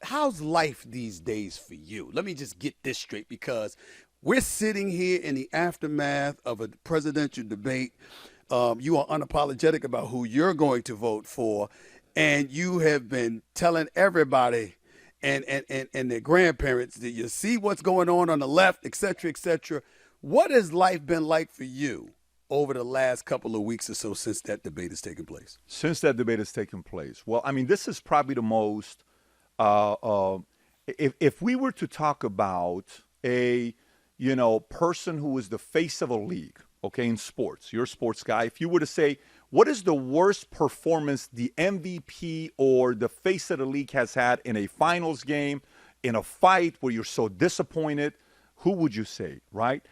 how's life these days for you? Let me just get this straight because we're sitting here in the aftermath of a presidential debate. You are unapologetic about who you're going to vote for, and you have been telling everybody and their grandparents that you see what's going on the left, et cetera, et cetera. What has life been like for you over the last couple of weeks or so since that debate has taken place? Since that debate has taken place, well, I mean, this is probably the most. If we were to talk about a person who is the face of a league, okay, in sports, you're a sports guy. If you were to say, what is the worst performance the MVP or the face of the league has had in a finals game, in a fight where you're so disappointed, who would you say, right?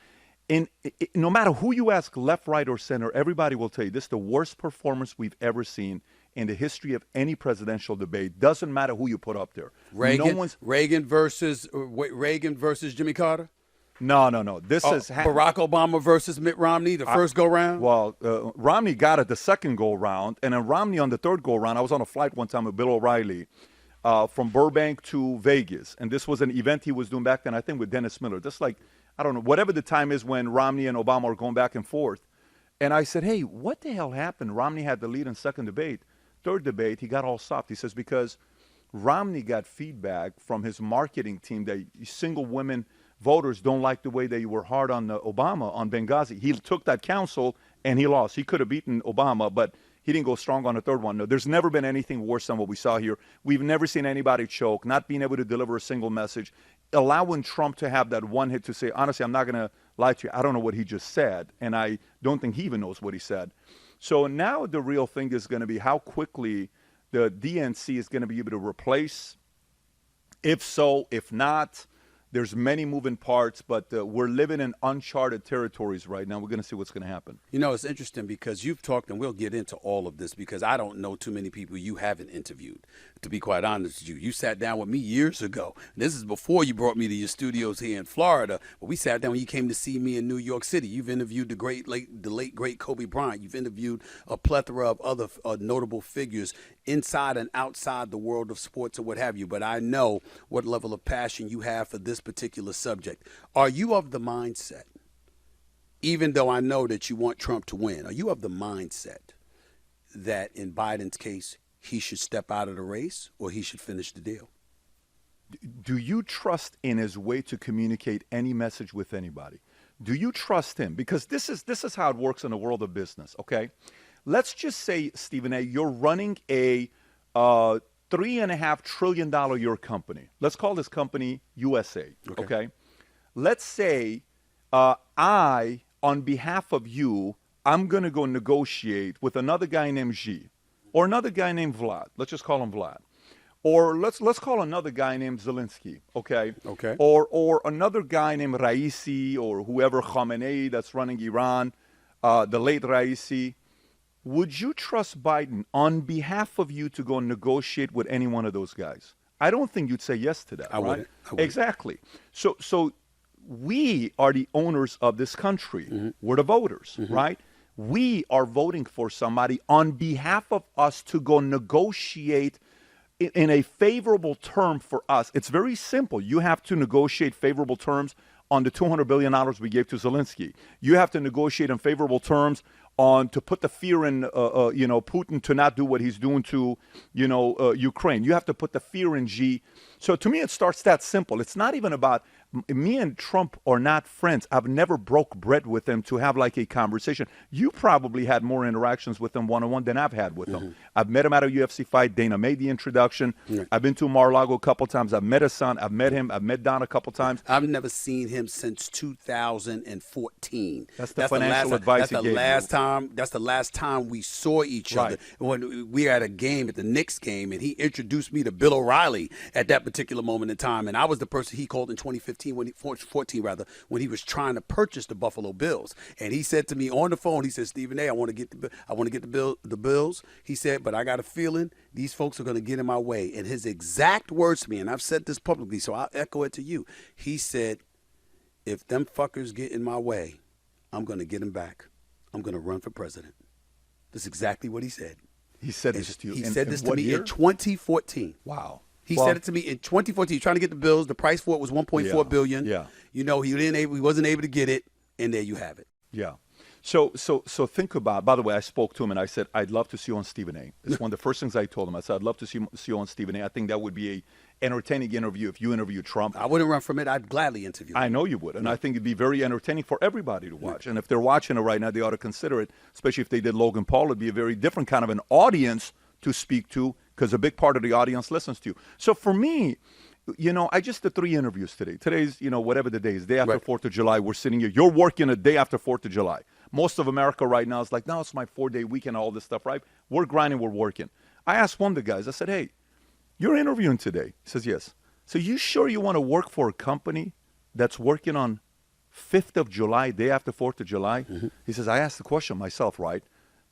And no matter who you ask, left, right, or center, everybody will tell you this is the worst performance we've ever seen in the history of any presidential debate. Doesn't matter who you put up there. Reagan versus Jimmy Carter? No. This is Barack Obama versus Mitt Romney, the first go-round? Well, Romney got it the second go-round, and then Romney on the third go-round. I was on a flight one time with Bill O'Reilly from Burbank to Vegas, and this was an event he was doing back then, I think, with Dennis Miller. Just like, I don't know, whatever the time is when Romney and Obama are going back and forth. And I said, hey, what the hell happened? Romney had the lead in second debate. Third debate, he got all soft. He says, because Romney got feedback from his marketing team that single women voters don't like the way they were hard on Obama on Benghazi. He took that counsel and he lost. He could have beaten Obama, but he didn't go strong on the third one. No, there's never been anything worse than what we saw here. We've never seen anybody choke, not being able to deliver a single message, allowing Trump to have that one hit to say, honestly, I'm not going to lie to you. I don't know what he just said, and I don't think he even knows what he said. So now the real thing is going to be how quickly the DNC is going to be able to replace. If so, if not, there's many moving parts, but we're living in uncharted territories right now. We're going to see what's going to happen. You know, it's interesting because you've talked, and we'll get into all of this because I don't know too many people you haven't interviewed, to be quite honest with you. You sat down with me years ago. This is before you brought me to your studios here in Florida, but we sat down when you came to see me in New York City. You've interviewed the late, great Kobe Bryant. You've interviewed a plethora of other notable figures inside and outside the world of sports or what have you, but I know what level of passion you have for this particular subject. Are you of the mindset, even though I know that you want Trump to win, are you of the mindset that in Biden's case, he should step out of the race or he should finish the deal? Do you trust in his way to communicate any message with anybody? Do you trust him? Because this is how it works in the world of business, okay? Let's just say, Stephen A., you're running a $3.5 trillion a year company. Let's call this company USA, okay? Let's say I, on behalf of you, I'm going to go negotiate with another guy named G or another guy named Vlad. Let's just call him Vlad. Or let's call another guy named Zelensky, okay? Okay. Or another guy named Raisi or whoever, Khamenei, that's running Iran, the late Raisi. Would you trust Biden on behalf of you to go negotiate with any one of those guys? I don't think you'd say yes to that, I right? wouldn't. Exactly. So we are the owners of this country. Mm-hmm. We're the voters, mm-hmm. right? We are voting for somebody on behalf of us to go negotiate in a favorable term for us. It's very simple. You have to negotiate favorable terms on the $200 billion we gave to Zelensky. You have to negotiate in favorable terms to put the fear in, Putin to not do what he's doing to, Ukraine. You have to put the fear in G. So to me, it starts that simple. It's not even about me and Trump are not friends. I've never broke bread with him to have like a conversation. You probably had more interactions with him one-on-one than I've had with him. I've met him at a UFC fight. Dana made the introduction. I've been to Mar-a-Lago a couple times. I've met his son. I've met him. I've met Don a couple times. I've never seen him since 2014. That's the financial advice he gave you. That's the last time we saw each other. When we were at a game, at the Knicks game, and he introduced me to Bill O'Reilly at that particular moment in time. And I was the person he called in 2014 when he was trying to purchase the Buffalo Bills. And he said to me on the phone, he said, Stephen A., I want to get the Bills. He said, but I got a feeling these folks are going to get in my way. And his exact words to me, and I've said this publicly, so I'll echo it to you. He said, if them fuckers get in my way, I'm going to get them back. I'm going to run for president. That's exactly what he said. He said this to you. He said this to what me year? in 2014. Wow. He Well, said it to me in 2014. He's trying to get the bills. The price for it was 1.4 billion. Yeah. You know, he wasn't able to get it, and there you have it. Yeah. So think about, by the way, I spoke to him and I said, I'd love to see you on Stephen A. It's one of the first things I told him. I said, I'd love to see you on Stephen A. I think that would be a entertaining interview if you interview Trump. I wouldn't run from it. I'd gladly interview him. I know you would. And I think it'd be very entertaining for everybody to watch. And if they're watching it right now, they ought to consider it, especially if they did Logan Paul. It'd be a very different kind of an audience to speak to because a big part of the audience listens to you. So for me, I just did 3 interviews today. Today's, whatever the day is, day after 4th of July, we're sitting here. You're working a day after 4th of July. Most of America right now is like, no, it's my 4-day weekend, all this stuff, right? We're grinding, we're working. I asked one of the guys, I said, hey, you're interviewing today. He says, yes. So you sure you want to work for a company that's working on 5th of July, day after 4th of July? Mm-hmm. He says, I asked the question myself, right?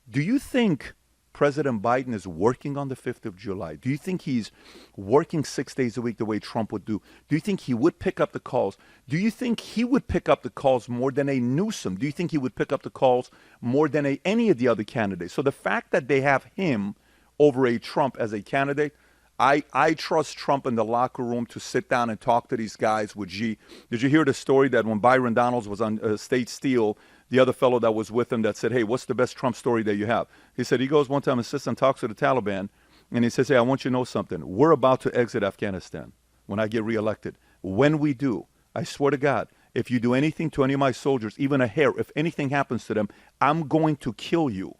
Do you think President Biden is working on the 5th of July? Do you think he's working 6 days a week the way Trump would do? Do you think he would pick up the calls? Do you think he would pick up the calls more than a Newsom? Do you think he would pick up the calls more than any of the other candidates? So the fact that they have him over a Trump as a candidate, I trust Trump in the locker room to sit down and talk to these guys with G. Did you hear the story that when Byron Donalds was on State Steel, the other fellow that was with him that said, hey, what's the best Trump story that you have? He said he goes one time and sits and talks to the Taliban, and he says, hey, I want you to know something. We're about to exit Afghanistan when I get reelected. When we do, I swear to God, if you do anything to any of my soldiers, even a hair, if anything happens to them, I'm going to kill you.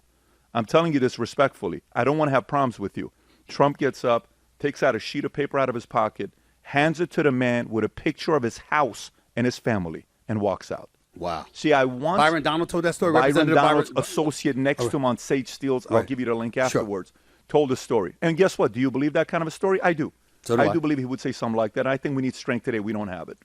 I'm telling you this respectfully. I don't want to have problems with you. Trump gets up, takes out a sheet of paper out of his pocket, hands it to the man with a picture of his house and his family, and walks out. Wow. See, I once Byron Donald told that story. Byron Donald's associate next to him on Sage Steele's, I'll Right. give you the link afterwards, told the story. And guess what? Do you believe that kind of a story? I do. So do I. do believe he would say something like that. I think we need strength today. We don't have it.